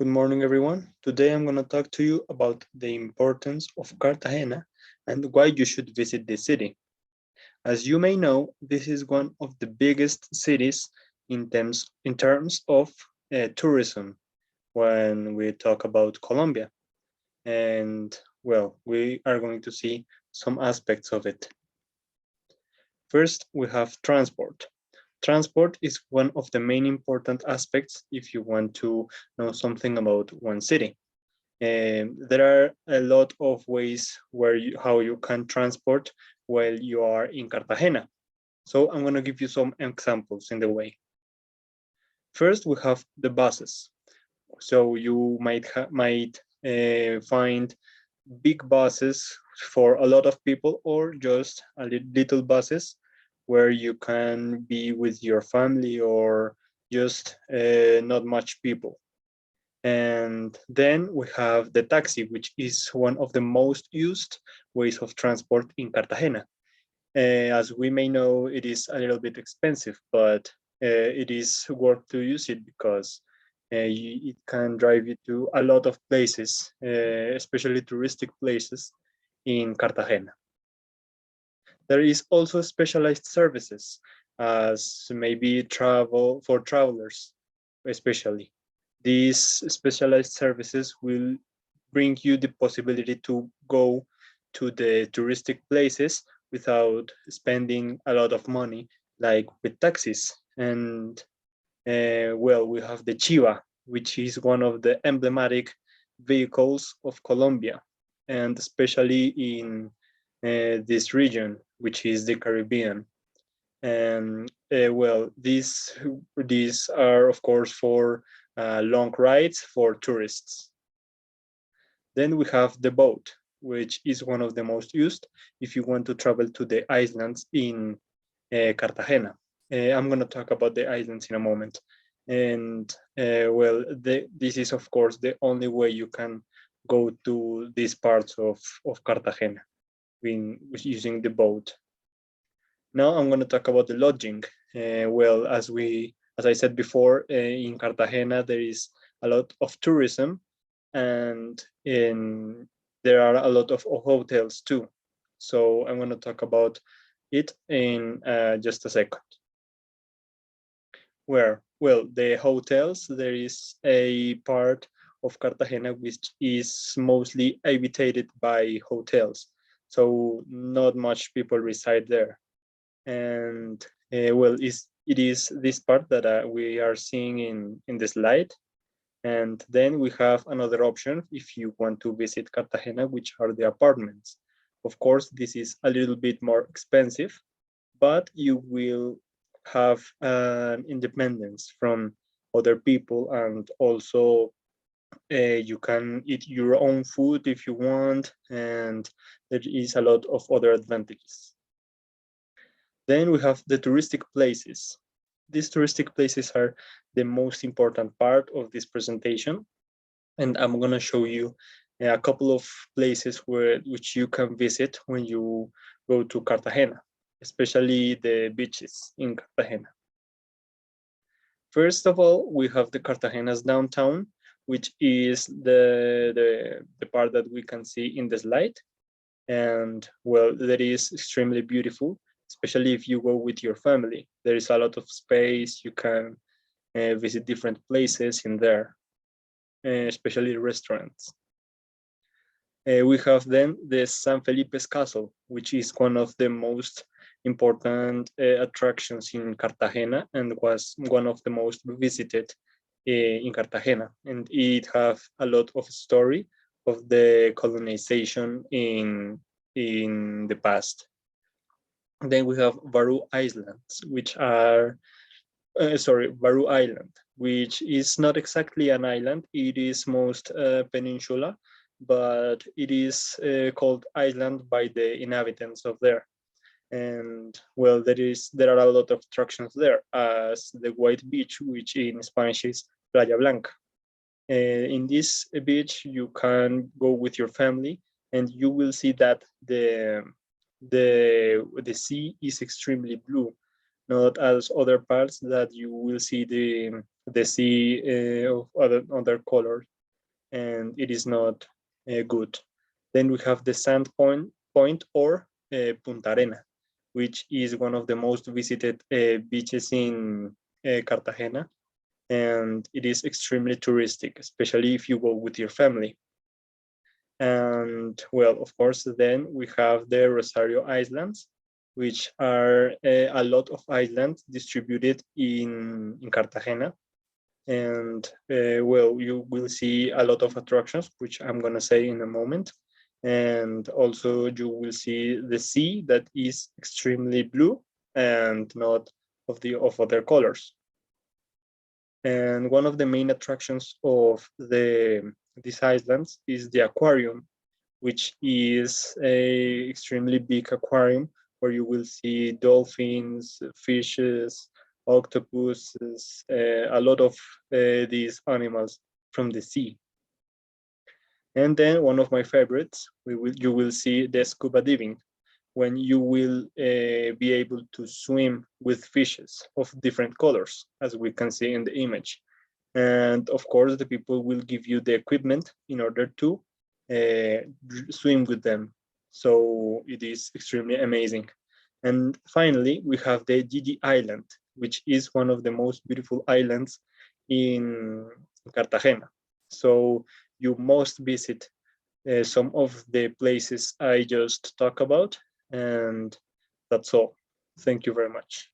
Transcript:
Good morning, everyone. Today I'm going to talk to you about the importance of Cartagena and why you should visit this city. As you may know, this is one of the biggest cities in terms of tourism when we talk about Colombia. And well, we are going to see some aspects of it. First, we have transport. Transport is one of the main important aspects if you want to know something about one city. There are a lot of ways how you can transport while you are in Cartagena. So I'm going to give you some examples in the way. First, we have the buses. So you might find big buses for a lot of people or just little buses where you can be with your family or just not much people. And then we have the taxi, which is one of the most used ways of transport in Cartagena. As we may know, it is a little bit expensive, but it is worth to use it because it can drive you to a lot of places, especially touristic places in Cartagena. There is also specialized services, as maybe travel for travelers, especially. These specialized services will bring you the possibility to go to the touristic places without spending a lot of money, like with taxis. And well, we have the Chiva, which is one of the emblematic vehicles of Colombia, and especially in this region, which is the Caribbean. And well, these are of course for long rides for tourists. Then we have the boat, which is one of the most used if you want to travel to the islands in Cartagena. I'm going to talk about the islands in a moment. And well, this is of course the only way you can go to these parts of Cartagena using the boat. Now I'm going to talk about the lodging. Well, as I said before, in Cartagena there is a lot of tourism, and there are a lot of hotels too. So I'm going to talk about it in just a second. Well, the hotels, there is a part of Cartagena which is mostly habitated by hotels. So not much people reside there. And well, it is this part that we are seeing in the slide. And then we have another option if you want to visit Cartagena, which are the apartments. Of course, this is a little bit more expensive, but you will have an independence from other people, and also you can eat your own food if you want, and there is a lot of other advantages. Then we have the touristic places. These touristic places are the most important part of this presentation, and I'm going to show you a couple of places which you can visit when you go to Cartagena, especially the beaches in Cartagena. First of all, we have the Cartagena's downtown, which is the part that we can see in the slide. And well, that is extremely beautiful, especially if you go with your family. There is a lot of space. You can visit different places in there, especially restaurants. We have then the San Felipe's Castle, which is one of the most important attractions in Cartagena and was one of the most visited in Cartagena. And it have a lot of story of the colonization in the past. Then we have Baru Islands, which are Baru Island, which is not exactly an island. It is most peninsula, but it is called island by the inhabitants of there. And well, there are a lot of attractions there, as the White Beach, which in Spanish is Playa Blanca. In this beach, you can go with your family, and you will see that the sea is extremely blue, not as other parts that you will see the sea of other color, and it is not good. Then we have the Sand Point or Punta Arena, which is one of the most visited beaches in Cartagena, and it is extremely touristic, especially if you go with your family. And well, of course, then we have the Rosario Islands, which are a lot of islands distributed in Cartagena. And well, you will see a lot of attractions, which I'm going to say in a moment. And also you will see the sea that is extremely blue and not of other colors. And one of the main attractions of these islands is the aquarium, which is a extremely big aquarium where you will see dolphins, fishes, octopuses, a lot of these animals from the sea. And then one of my favorites, you will see the scuba diving, when you will be able to swim with fishes of different colors, as we can see in the image. And of course, the people will give you the equipment in order to swim with them. So it is extremely amazing. And finally, we have the Gigi Island, which is one of the most beautiful islands in Cartagena. So you must visit some of the places I just talked about, and that's all. Thank you very much.